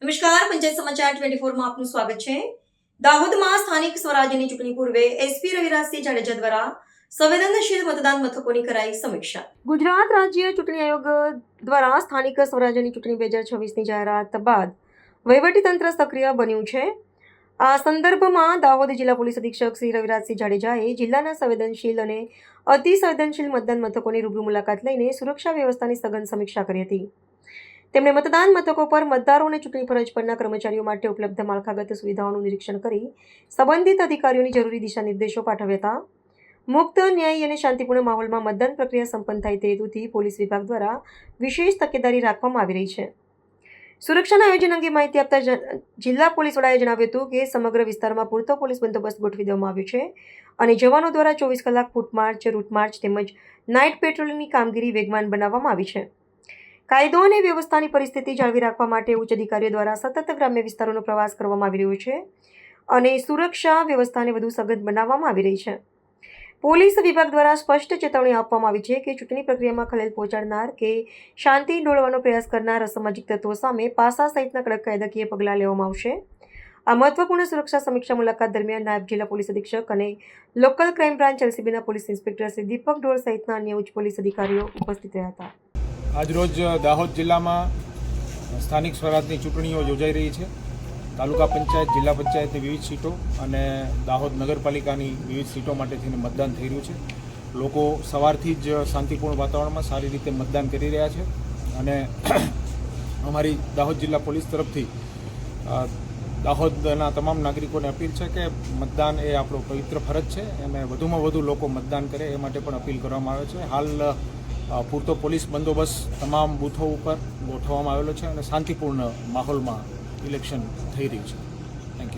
નમસ્કાર, પંચાયત સમાચાર 24 માં આપનું સ્વાગત છે। દાહોદમાં સ્થાનિક સ્વરાજ્યની ચૂંટણી પૂર્વે એસપી રવિરાજસિંહ જાડેજા દ્વારા સંવેદનશીલ મતદાન મથકોની કરાઈ સમીક્ષા। ગુજરાત રાજ્ય ચૂંટણી આયોગ દ્વારા સ્થાનિક સ્વરાજ્યની ચૂંટણી 2026ની જાહેરાત બાદ વહીવટીતંત્ર સક્રિય બન્યું છે। આ સંદર્ભમાં દાહોદ જિલ્લા પોલીસ અધિક્ષક શ્રી રવિરાજસિંહ જાડેજાએ જિલ્લાના સંવેદનશીલ અને અતિ સંવેદનશીલ મતદાન મથકોની રૂબરૂ મુલાકાત લઈને સુરક્ષા વ્યવસ્થાની સઘન સમીક્ષા કરી હતી। તેમણે મતદાન મથકો પર મતદારો અને ચૂંટણી ફરજ પરના કર્મચારીઓ માટે ઉપલબ્ધ માળખાગત સુવિધાઓનું નિરીક્ષણ કરી સંબંધિત અધિકારીઓની જરૂરી દિશા નિર્દેશો પાઠવ્યા હતા। મુક્ત, ન્યાયી અને શાંતિપૂર્ણ માહોલમાં મતદાન પ્રક્રિયા સંપન્ન થાય તે હેતુથી પોલીસ વિભાગ દ્વારા વિશેષ તકેદારી રાખવામાં આવી રહી છે। સુરક્ષાના આયોજન અંગે માહિતી આપતા જિલ્લા પોલીસ વડાએ જણાવ્યું હતું કે સમગ્ર વિસ્તારમાં પૂરતો પોલીસ બંદોબસ્ત ગોઠવી દેવામાં આવ્યો છે અને જવાનો દ્વારા 24 કલાક ફૂટ માર્ચ, રૂટ માર્ચ તેમજ નાઇટ પેટ્રોલિંગની કામગીરી વેગવાન બનાવવામાં આવી છે। કાયદો અને વ્યવસ્થાની પરિસ્થિતિ જાળવી રાખવા માટે ઉચ્ચ અધિકારીઓ દ્વારા સતત ગ્રામ્ય વિસ્તારોનો પ્રવાસ કરવામાં આવી રહ્યો છે અને સુરક્ષા વ્યવસ્થાને વધુ સઘન બનાવવામાં આવી રહી છે। પોલીસ વિભાગ દ્વારા સ્પષ્ટ ચેતવણી આપવામાં આવી છે કે ચૂંટણી પ્રક્રિયામાં ખલેલ પહોંચાડનાર કે શાંતિ ડોળવાનો પ્રયાસ કરનાર અસામાજિક તત્વો સામે પાસા સહિતના કડક કાયદાકીય પગલાં લેવામાં આવશે। આ મહત્વપૂર્ણ સુરક્ષા સમીક્ષા મુલાકાત દરમિયાન નાયબ જિલ્લા પોલીસ અધિક્ષક અને લોકલ ક્રાઇમ બ્રાન્ચ એલસીબીના પોલીસ ઇન્સ્પેક્ટર શ્રી દીપક ઢોળ સહિતના અન્ય ઉચ્ચ પોલીસ અધિકારીઓ ઉપસ્થિત રહ્યા હતા। આજરોજ દાહોદ જિલ્લામાં સ્થાનિક સ્વરાજની ચૂંટણીઓ યોજાઈ રહી છે। તાલુકા પંચાયત, જિલ્લા પંચાયતની વિવિધ સીટો અને દાહોદ નગરપાલિકાની વિવિધ સીટો માટેથી મતદાન થઈ રહ્યું છે। લોકો સવારથી જ શાંતિપૂર્ણ વાતાવરણમાં સારી રીતે મતદાન કરી રહ્યા છે અને અમારી દાહોદ જિલ્લા પોલીસ તરફથી દાહોદના તમામ નાગરિકોને અપીલ છે કે મતદાન એ આપણો પવિત્ર ફરજ છે અને વધુમાં વધુ લોકો મતદાન કરે એ માટે પણ અપીલ કરવામાં આવે છે। હાલ પૂરતો પોલીસ બંદોબસ્ત તમામ બૂથો ઉપર ગોઠવવામાં આવેલો છે અને શાંતિપૂર્ણ માહોલમાં ઇલેક્શન થઈ રહ્યું છે।